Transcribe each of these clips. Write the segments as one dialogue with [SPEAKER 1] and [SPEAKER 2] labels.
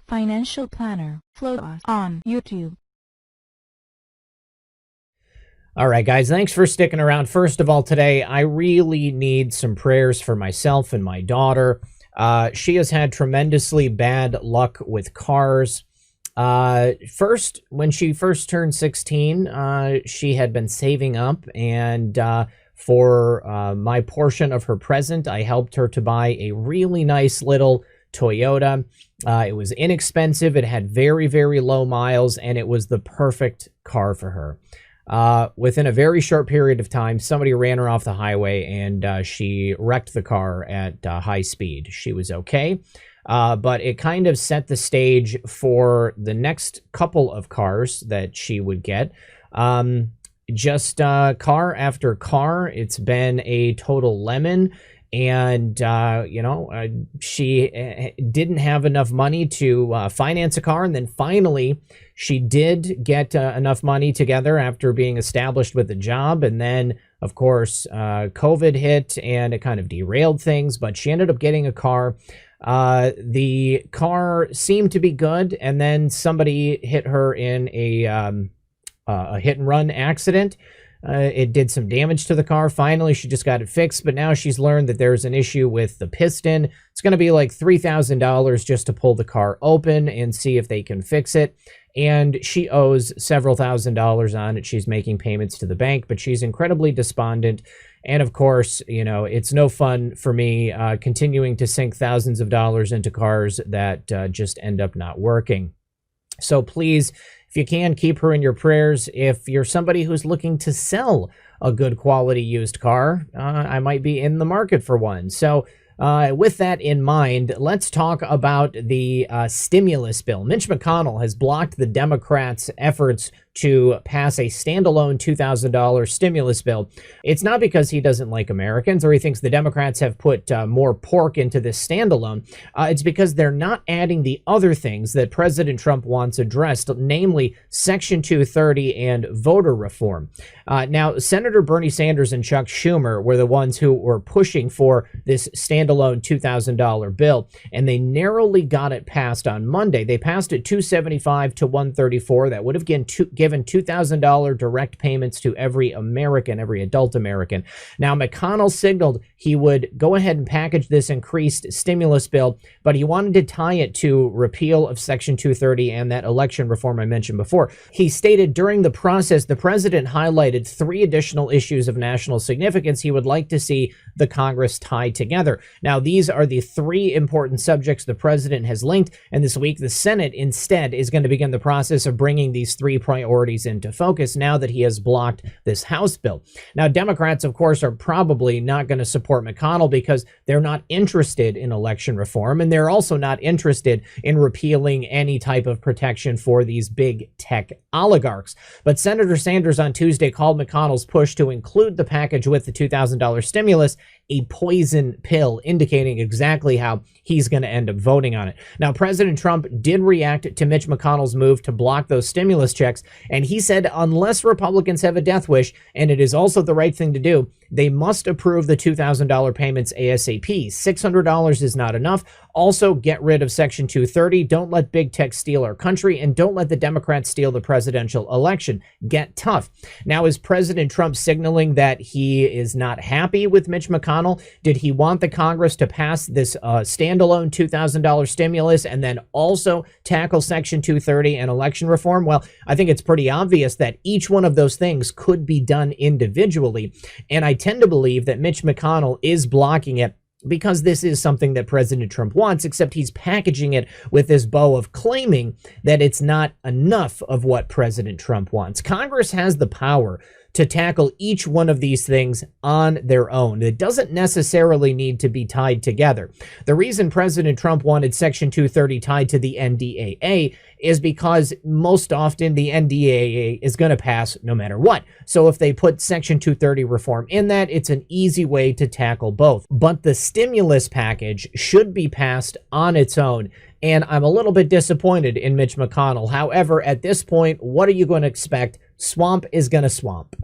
[SPEAKER 1] Financial Planner. Follow us on YouTube.
[SPEAKER 2] All right, guys, thanks for sticking around. First of all, today, I really need some prayers for myself and my daughter. She has had tremendously bad luck with cars. First, when she first turned 16, she had been saving up, and for my portion of her present, I helped her to buy a really nice little Toyota. It was inexpensive, it had very, very low miles, and it was the perfect car for her. Within a very short period of time, somebody ran her off the highway, and she wrecked the car at high speed. She was okay, but it kind of set the stage for the next couple of cars that she would get. Just car after car, it's been a total lemon. And, she didn't have enough money to finance a car. And then finally, she did get enough money together after being established with a job. And then, of course, COVID hit and it kind of derailed things. But she ended up getting a car. The car seemed to be good. And then somebody hit her in a hit and run accident. It did some damage to the car. Finally, she just got it fixed, but now she's learned that there's an issue with the piston. It's going to be like $3,000 just to pull the car open and see if they can fix it. And she owes several $1,000s on it. She's making payments to the bank, but she's incredibly despondent. And of course, it's no fun for me continuing to sink thousands of dollars into cars that just end up not working. So please, if you can, keep her in your prayers. If you're somebody who's looking to sell a good quality used car, I might be in the market for one. So with that in mind, let's talk about the stimulus bill. Mitch McConnell has blocked the Democrats' efforts to pass a standalone $2,000 stimulus bill. It's not because he doesn't like Americans or he thinks the Democrats have put more pork into this standalone. It's because they're not adding the other things that President Trump wants addressed, namely Section 230 and voter reform. Now, Senator Bernie Sanders and Chuck Schumer were the ones who were pushing for this standalone $2,000 bill, and they narrowly got it passed on Monday. They passed it 275 to 134. That would have given $2,000 direct payments to every American, every adult American. Now, McConnell signaled he would go ahead and package this increased stimulus bill, but he wanted to tie it to repeal of Section 230 and that election reform I mentioned before. He stated during the process, the president highlighted 3 additional issues of national significance he would like to see the Congress tie together. Now, these are the 3 important subjects the president has linked, and this week the Senate instead is going to begin the process of bringing these 3 priorities into focus now that he has blocked this House bill. Now, Democrats, of course, are probably not going to support McConnell because they're not interested in election reform, and they're also not interested in repealing any type of protection for these big tech oligarchs. But Senator Sanders on Tuesday called McConnell's push to include the package with the $2,000 stimulus a poison pill, indicating exactly how he's going to end up voting on it. Now, President Trump did react to Mitch McConnell's move to block those stimulus checks, and he said unless Republicans have a death wish, and it is also the right thing to do, they must approve the $2,000 payments ASAP. $600 is not enough. Also, get rid of Section 230. Don't let big tech steal our country, and don't let the Democrats steal the presidential election. Get tough. Now, is President Trump signaling that he is not happy with Mitch McConnell? Did he want the Congress to pass this standalone $2,000 stimulus and then also tackle Section 230 and election reform? Well, I think it's pretty obvious that each one of those things could be done individually, and I tend to believe that Mitch McConnell is blocking it because this is something that President Trump wants, except he's packaging it with this bow of claiming that it's not enough of what President Trump wants. Congress has the power to tackle each one of these things on their own. It doesn't necessarily need to be tied together. The reason President Trump wanted Section 230 tied to the NDAA is because most often the NDAA is going to pass no matter what. So if they put Section 230 reform in that, it's an easy way to tackle both. But the stimulus package should be passed on its own. And I'm a little bit disappointed in Mitch McConnell. However, at this point, what are you going to expect? Swamp is going to swamp.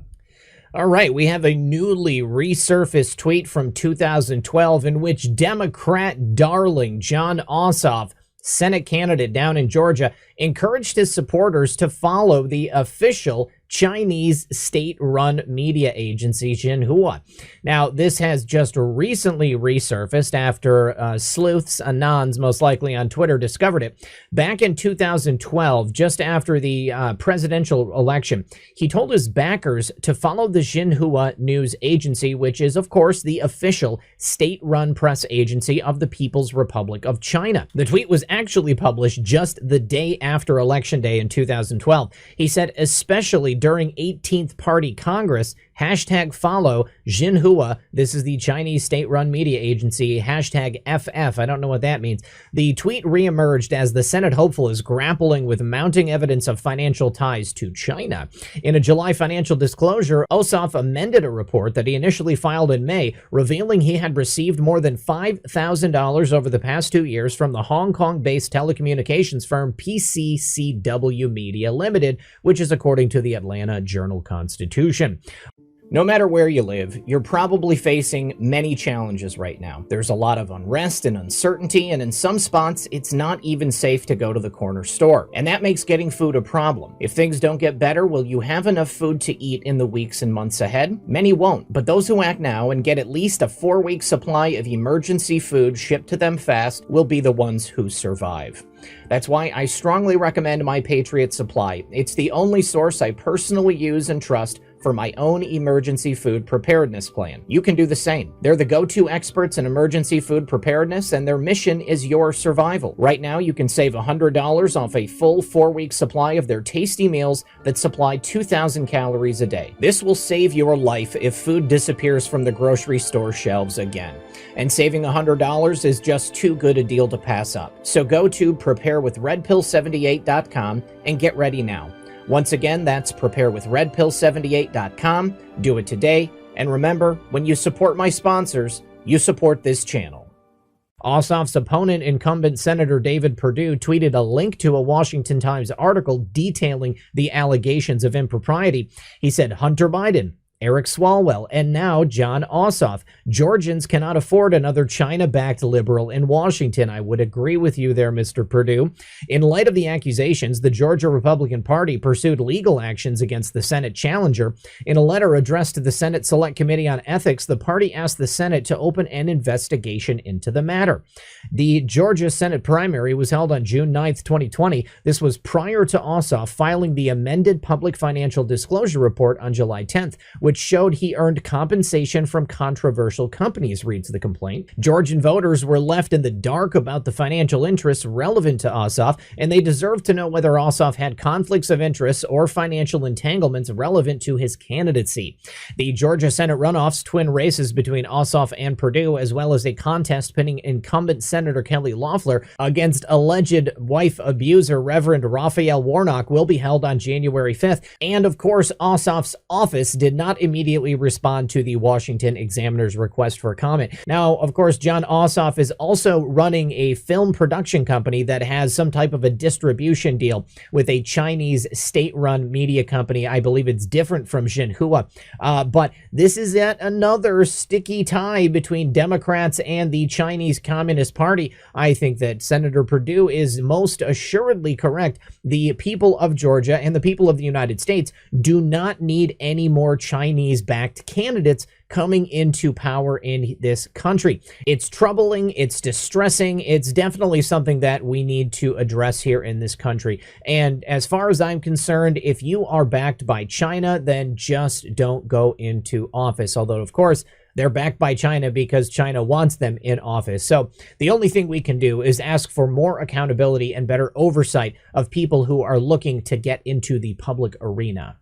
[SPEAKER 2] All right, we have a newly resurfaced tweet from 2012 in which Democrat darling Jon Ossoff Senate candidate down in Georgia, encouraged his supporters to follow the official Chinese state-run media agency Xinhua. Now, this has just recently resurfaced after sleuths, anons, most likely on Twitter, discovered it. Back in 2012, just after the presidential election, he told his backers to follow the Xinhua news agency, which is, of course, the official state-run press agency of the People's Republic of China. The tweet was actually published just the day after Election Day in 2012. He said, especially during 18th Party Congress, hashtag follow Xinhua. This is the Chinese state-run media agency, hashtag FF. I don't know what that means. The tweet reemerged as the Senate hopeful is grappling with mounting evidence of financial ties to China. In a July financial disclosure, Ossoff amended a report that he initially filed in May, revealing he had received more than $5,000 over the past 2 years from the Hong Kong-based telecommunications firm PCCW Media Limited, which is according to the Atlanta Journal-Constitution. No matter where you live, you're probably facing many challenges right now. There's a lot of unrest and uncertainty, and in some spots, it's not even safe to go to the corner store. And that makes getting food a problem. If things don't get better, will you have enough food to eat in the weeks and months ahead? Many won't, but those who act now and get at least a 4-week supply of emergency food shipped to them fast will be the ones who survive. That's why I strongly recommend My Patriot Supply. It's the only source I personally use and trust for my own emergency food preparedness plan. You can do the same. They're the go-to experts in emergency food preparedness, and their mission is your survival. Right now, you can save $100 off a full 4-week supply of their tasty meals that supply 2,000 calories a day. This will save your life if food disappears from the grocery store shelves again. And saving $100 is just too good a deal to pass up. So go to preparewithredpill78.com and get ready now. Once again, that's preparewithredpill78.com. Do it today. And remember, when you support my sponsors, you support this channel. Ossoff's opponent, incumbent Senator David Perdue, tweeted a link to a Washington Times article detailing the allegations of impropriety. He said, Hunter Biden, Eric Swalwell, and now Jon Ossoff. Georgians cannot afford another China-backed liberal in Washington. I would agree with you there, Mr. Perdue. In light of the accusations, the Georgia Republican Party pursued legal actions against the Senate challenger. In a letter addressed to the Senate Select Committee on Ethics, the party asked the Senate to open an investigation into the matter. The Georgia Senate primary was held on June 9th, 2020. This was prior to Ossoff filing the amended public financial disclosure report on July 10th, which showed he earned compensation from controversial companies, reads the complaint. Georgian voters were left in the dark about the financial interests relevant to Ossoff, and they deserve to know whether Ossoff had conflicts of interest or financial entanglements relevant to his candidacy. The Georgia Senate runoffs, twin races between Ossoff and Perdue, as well as a contest pinning incumbent Senator Kelly Loeffler against alleged wife abuser Reverend Raphael Warnock, will be held on January 5th. And of course, Ossoff's office did not immediately respond to the Washington Examiner's request for comment. Now, of course, Jon Ossoff is also running a film production company that has some type of a distribution deal with a Chinese state-run media company. I believe it's different from Xinhua. But this is yet another sticky tie between Democrats and the Chinese Communist Party. I think that Senator Perdue is most assuredly correct. The people of Georgia and the people of the United States do not need any more Chinese-backed candidates coming into power in this country. It's troubling, it's distressing, it's definitely something that we need to address here in this country. And as far as I'm concerned, if you are backed by China, then just don't go into office. Although, of course, they're backed by China because China wants them in office. So the only thing we can do is ask for more accountability and better oversight of people who are looking to get into the public arena.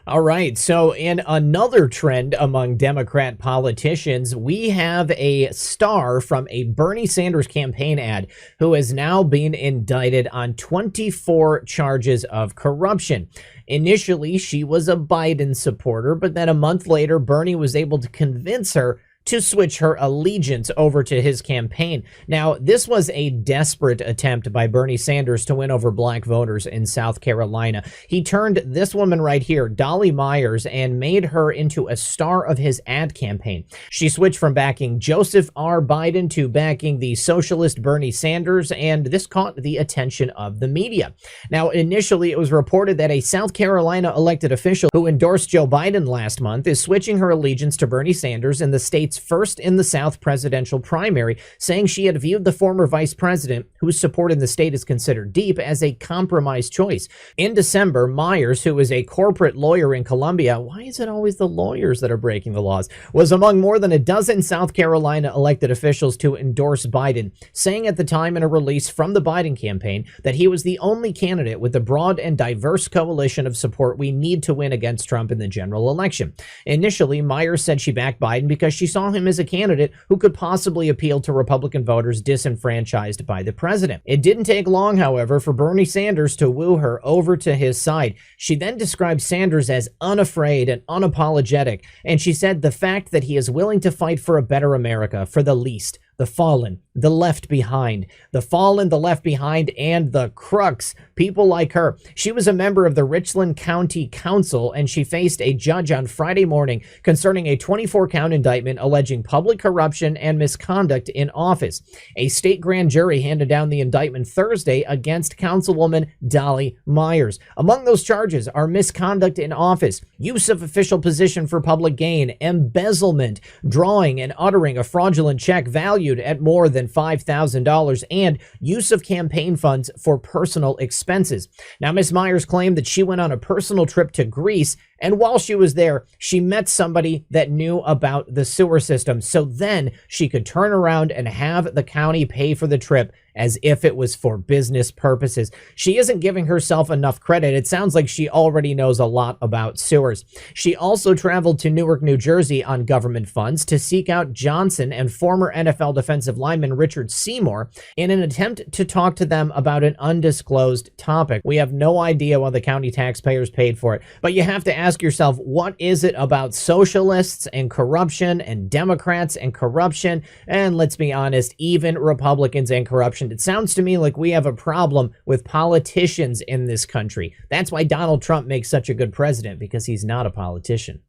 [SPEAKER 2] All right, so in another trend among Democrat politicians, we have a star from a Bernie Sanders campaign ad who has now been indicted on 24 charges of corruption. Initially, she was a Biden supporter, but then a month later, Bernie was able to convince her to switch her allegiance over to his campaign. Now, this was a desperate attempt by Bernie Sanders to win over black voters in South Carolina. He turned this woman right here, Dolly Myers, and made her into a star of his ad campaign. She switched from backing Joseph R. Biden to backing the socialist Bernie Sanders, and this caught the attention of the media. Now, initially, it was reported that a South Carolina elected official who endorsed Joe Biden last month is switching her allegiance to Bernie Sanders in the state's first in the South presidential primary, saying she had viewed the former vice president, whose support in the state is considered deep, as a compromise choice. In December, Myers, who is a corporate lawyer in Columbia — why is it always the lawyers that are breaking the laws — was among more than a dozen South Carolina elected officials to endorse Biden, saying at the time in a release from the Biden campaign that he was the only candidate with the broad and diverse coalition of support we need to win against Trump in the general election. Initially, Myers said she backed Biden because she saw him as a candidate who could possibly appeal to Republican voters disenfranchised by the president. It didn't take long, however, for Bernie Sanders to woo her over to his side. She then described Sanders as unafraid and unapologetic, and she said the fact that he is willing to fight for a better America, for the least, the fallen, the left behind, the fallen, the left behind, and the crooks, people like her. She was a member of the Richland County Council, and she faced a judge on Friday morning concerning a 24-count indictment alleging public corruption and misconduct in office. A state grand jury handed down the indictment Thursday against Councilwoman Dolly Myers. Among those charges are misconduct in office, use of official position for public gain, embezzlement, drawing and uttering a fraudulent check valued at more than $5,000, and use of campaign funds for personal expenses. Now, Ms. Myers claimed that she went on a personal trip to Greece, and while she was there, she met somebody that knew about the sewer system, so then she could turn around and have the county pay for the trip as if it was for business purposes. She isn't giving herself enough credit. It sounds like she already knows a lot about sewers. She also traveled to Newark, New Jersey on government funds to seek out Johnson and former NFL defensive lineman Richard Seymour in an attempt to talk to them about an undisclosed topic. We have no idea why the county taxpayers paid for it, but you have to ask yourself, what is it about socialists and corruption and Democrats and corruption, and let's be honest, even Republicans and corruption? It sounds to me like we have a problem with politicians in this country. That's why Donald Trump makes such a good president, because he's not a politician.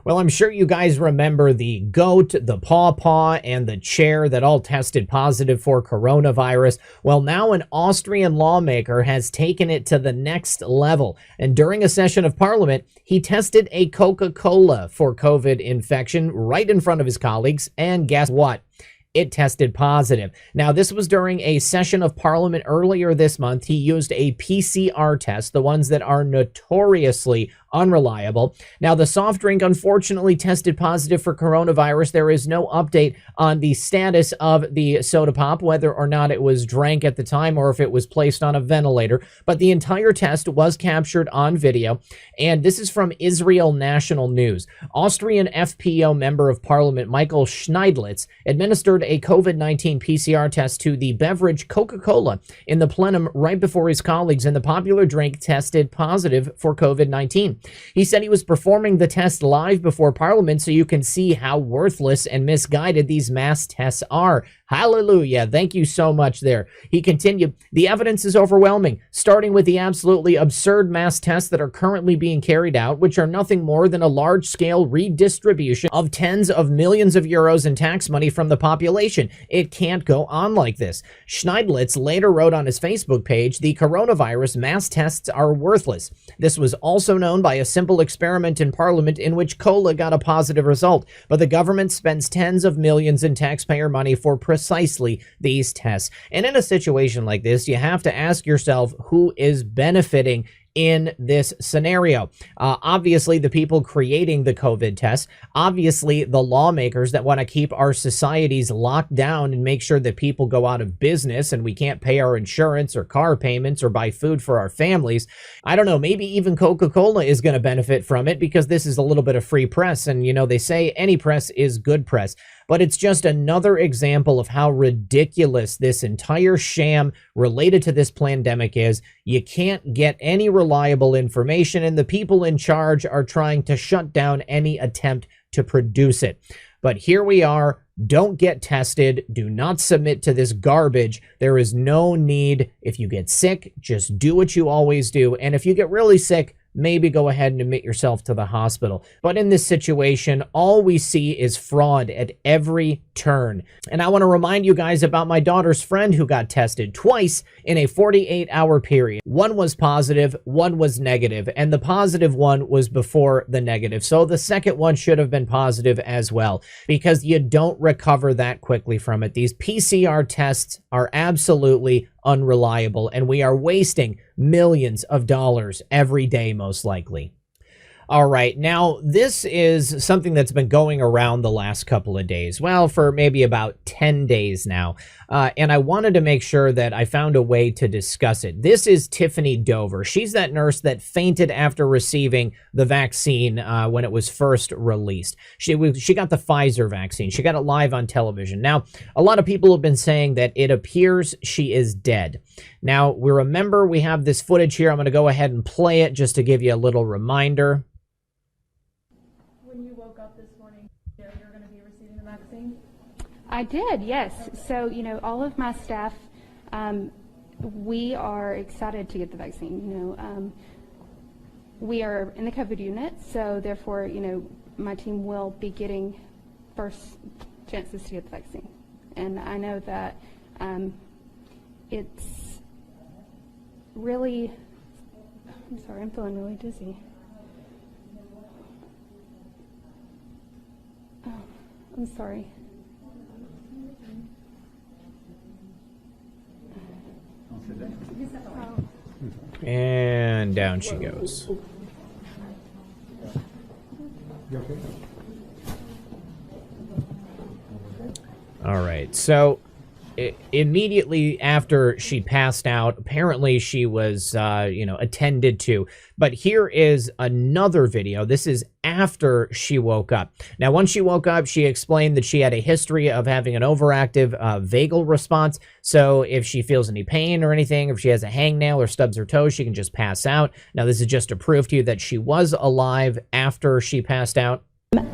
[SPEAKER 2] Well, I'm sure you guys remember the goat, the pawpaw, and the chair that all tested positive for coronavirus. Well, now an Austrian lawmaker has taken it to the next level. And during a session of parliament, he tested a Coca-Cola for COVID infection right in front of his colleagues. And guess what? It tested positive. Now, this was during a session of parliament earlier this month. He used a PCR test, the ones that are notoriously unreliable. Now, the soft drink unfortunately tested positive for coronavirus. There is no update on the status of the soda pop, whether or not it was drank at the time or if it was placed on a ventilator. But the entire test was captured on video. And this is from Israel National News. Austrian FPO member of parliament Michael Schneidlitz administered a COVID-19 PCR test to the beverage Coca-Cola in the plenum right before his colleagues, and the popular drink tested positive for COVID-19. He said he was performing the test live before Parliament so you can see how worthless and misguided these mass tests are. Hallelujah. Thank you so much there. He continued, the evidence is overwhelming, starting with the absolutely absurd mass tests that are currently being carried out, which are nothing more than a large-scale redistribution of tens of millions of euros in tax money from the population. It can't go on like this. Schneidlitz later wrote on his Facebook page, the coronavirus mass tests are worthless. This was also known by a simple experiment in Parliament in which cola got a positive result, but the government spends tens of millions in taxpayer money for precisely these tests. And in a situation like this, you have to ask yourself who is benefiting in this scenario. Obviously, the people creating the COVID tests, obviously the lawmakers that want to keep our societies locked down and make sure that people go out of business and we can't pay our insurance or car payments or buy food for our families. I don't know, maybe even Coca-Cola is going to benefit from it because this is a little bit of free press. And, you know, they say any press is good press. But it's just another example of how ridiculous this entire sham related to this pandemic is. You can't get any reliable information, and the people in charge are trying to shut down any attempt to produce it. But here we are. Don't get tested. Do not submit to this garbage. There is no need. If you get sick, just do what you always do. And if you get really sick, maybe go ahead and admit yourself to the hospital. But in this situation, all we see is fraud at every turn. And I want to remind you guys about my daughter's friend who got tested twice in a 48-hour period. One was positive, one was negative, and the positive one was before the negative. So the second one should have been positive as well, because you don't recover that quickly from it. These PCR tests are absolutely unreliable, and we are wasting millions of dollars every day, most likely. All right, now this is something that's been going around the last couple of days. Well, for maybe about 10 days now. And I wanted to make sure that I found a way to discuss it. This is Tiffany Dover. She's that nurse that fainted after receiving the vaccine when it was first released. She got the Pfizer vaccine. She got it live on television. Now, a lot of people have been saying that it appears she is dead. Now, we have this footage here. I'm going to go ahead and play it just to give you a little reminder.
[SPEAKER 3] When you woke up this morning, you know you're going to be receiving the vaccine?
[SPEAKER 4] I did, yes. So, all of my staff, we are excited to get the vaccine. We are in the COVID unit, so therefore, my team will be getting first chances to get the vaccine. And I know that it's really, I'm sorry, I'm feeling really dizzy. Oh, I'm sorry.
[SPEAKER 2] And down she goes. All right, so immediately after she passed out, apparently she was, attended to. But here is another video. This is after she woke up. Now, once she woke up, she explained that she had a history of having an overactive vagal response. So if she feels any pain or anything, if she has a hangnail or stubs her toes, she can just pass out. Now, this is just to prove to you that she was alive after she passed out.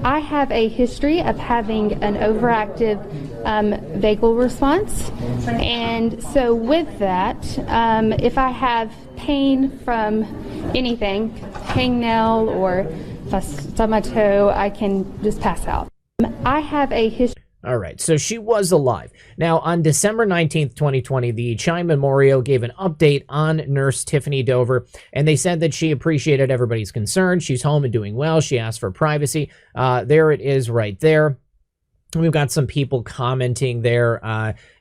[SPEAKER 4] I have a history of having an overactive vagal response, and so with that, if I have pain from anything, hangnail, or if I stub my toe, I can just pass out. I have a history.
[SPEAKER 2] All right, so she was alive. Now, on December 19th, 2020, the Chime Memorial gave an update on Nurse Tiffany Dover, and they said that she appreciated everybody's concern. She's home and doing well. She asked for privacy. There it is right there. We've got some people commenting there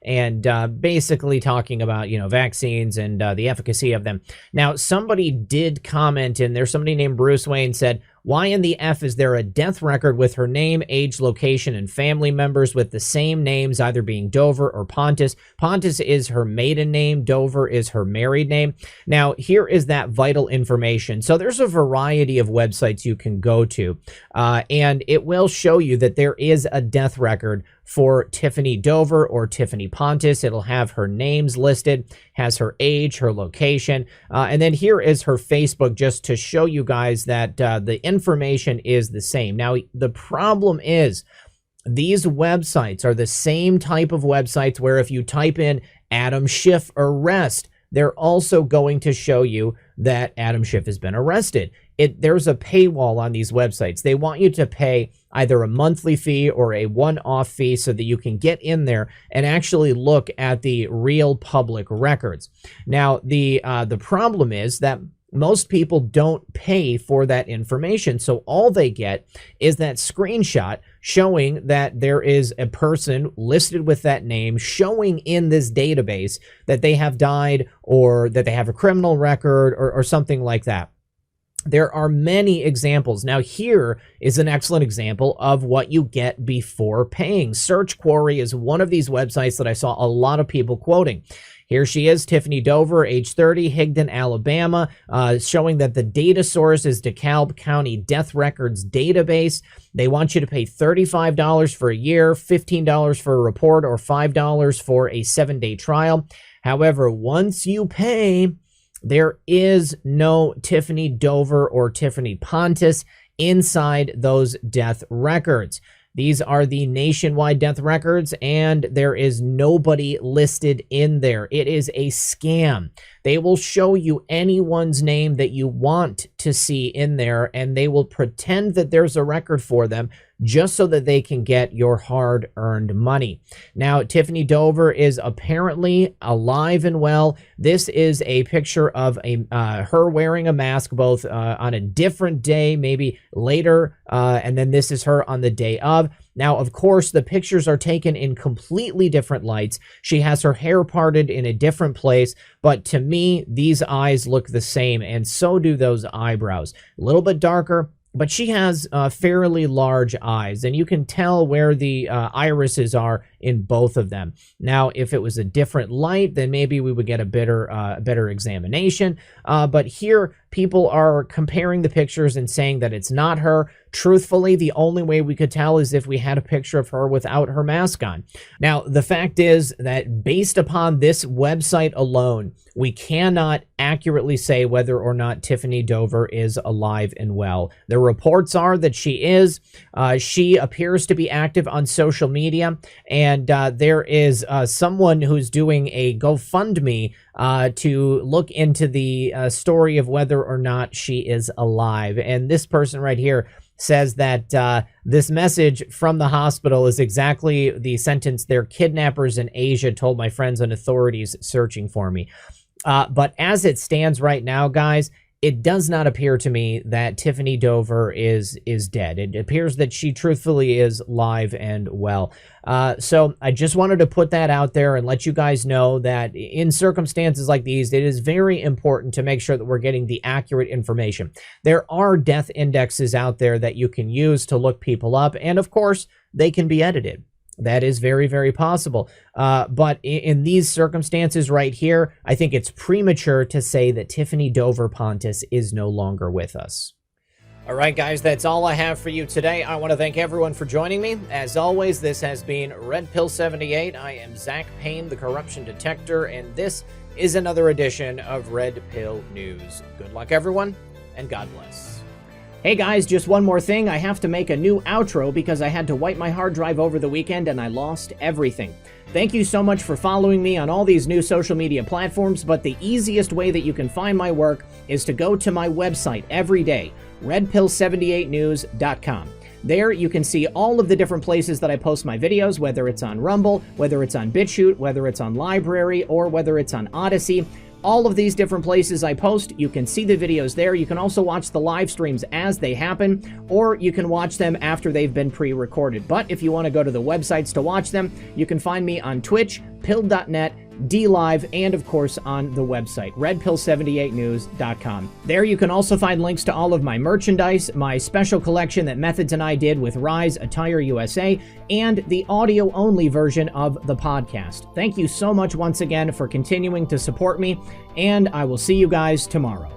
[SPEAKER 2] and basically talking about, vaccines and the efficacy of them. Now, somebody did comment in there. Somebody named Bruce Wayne said, "Why in the F is there a death record with her name, age, location, and family members with the same names, either being Dover or Pontus? Pontus is her maiden name. Dover is her married name." Now, here is that vital information. So there's a variety of websites you can go to, and it will show you that there is a death record for Tiffany Dover or Tiffany Pontus. It'll have her names listed, has her age, her location, and then here is her Facebook, just to show you guys that the information is the same. Now, the problem is these websites are the same type of websites where if you type in Adam Schiff arrest, they're also going to show you that Adam Schiff has been arrested. There's a paywall on these websites. They want you to pay either a monthly fee or a one-off fee so that you can get in there and actually look at the real public records. Now, the problem is that most people don't pay for that information. So all they get is that screenshot showing that there is a person listed with that name, showing in this database that they have died or that they have a criminal record or something like that. There are many examples. Now, here is an excellent example of what you get before paying. Search Quarry is one of these websites that I saw a lot of people quoting. Here she is, Tiffany Dover, age 30, Higdon, Alabama, showing that the data source is DeKalb County Death Records Database. They want you to pay $35 for a year, $15 for a report, or $5 for a 7-day trial. However, once you pay, there is no Tiffany Dover or Tiffany Pontus inside those death records. These are the nationwide death records, and there is nobody listed in there. It is a scam. They will show you anyone's name that you want to see in there, and they will pretend that there's a record for them just so that they can get your hard-earned money. Now, Tiffany Dover is apparently alive and well. This is a picture of her wearing a mask, both on a different day, maybe later, and then this is her on the day of. Now, of course, the pictures are taken in completely different lights. She has her hair parted in a different place, but to me, these eyes look the same, and so do those eyebrows. A little bit darker, but she has fairly large eyes, and you can tell where the irises are in both of them. Now, if it was a different light, then maybe we would get a better examination. But here, people are comparing the pictures and saying that it's not her. Truthfully, the only way we could tell is if we had a picture of her without her mask on. Now, the fact is that based upon this website alone, we cannot accurately say whether or not Tiffany Dover is alive and well. The reports are that she is. She appears to be active on social media, and there is someone who's doing a GoFundMe to look into the story of whether or not she is alive. And this person right here says that this message from the hospital is exactly the sentence their kidnappers in Asia told my friends and authorities searching for me. But as it stands right now, guys, it does not appear to me that Tiffany Dover is dead. It appears that she truthfully is live and well. So I just wanted to put that out there and let you guys know that in circumstances like these, it is very important to make sure that we're getting the accurate information. There are death indexes out there that you can use to look people up, and of course, they can be edited. That is very, very possible. But in these circumstances right here, I think it's premature to say that Tiffany Dover Pontus is no longer with us. All right, guys, that's all I have for you today. I want to thank everyone for joining me. As always, this has been Red Pill 78. I am Zach Payne, the corruption detector, and this is another edition of Red Pill News. Good luck, everyone, and God bless. Hey guys, just one more thing. I have to make a new outro because I had to wipe my hard drive over the weekend and I lost everything. Thank you so much for following me on all these new social media platforms, but the easiest way that you can find my work is to go to my website every day, redpill78news.com. There you can see all of the different places that I post my videos, whether it's on Rumble, whether it's on BitChute, whether it's on Library, or whether it's on Odyssey. All of these different places I post, you can see the videos there. You can also watch the live streams as they happen, or you can watch them after they've been pre-recorded. But if you want to go to the websites to watch them, you can find me on Twitch, pill.net, DLive, and of course on the website, redpill78news.com. There you can also find links to all of my merchandise, my special collection that Methods and I did with Rise Attire USA, and the audio-only version of the podcast. Thank you so much once again for continuing to support me, and I will see you guys tomorrow.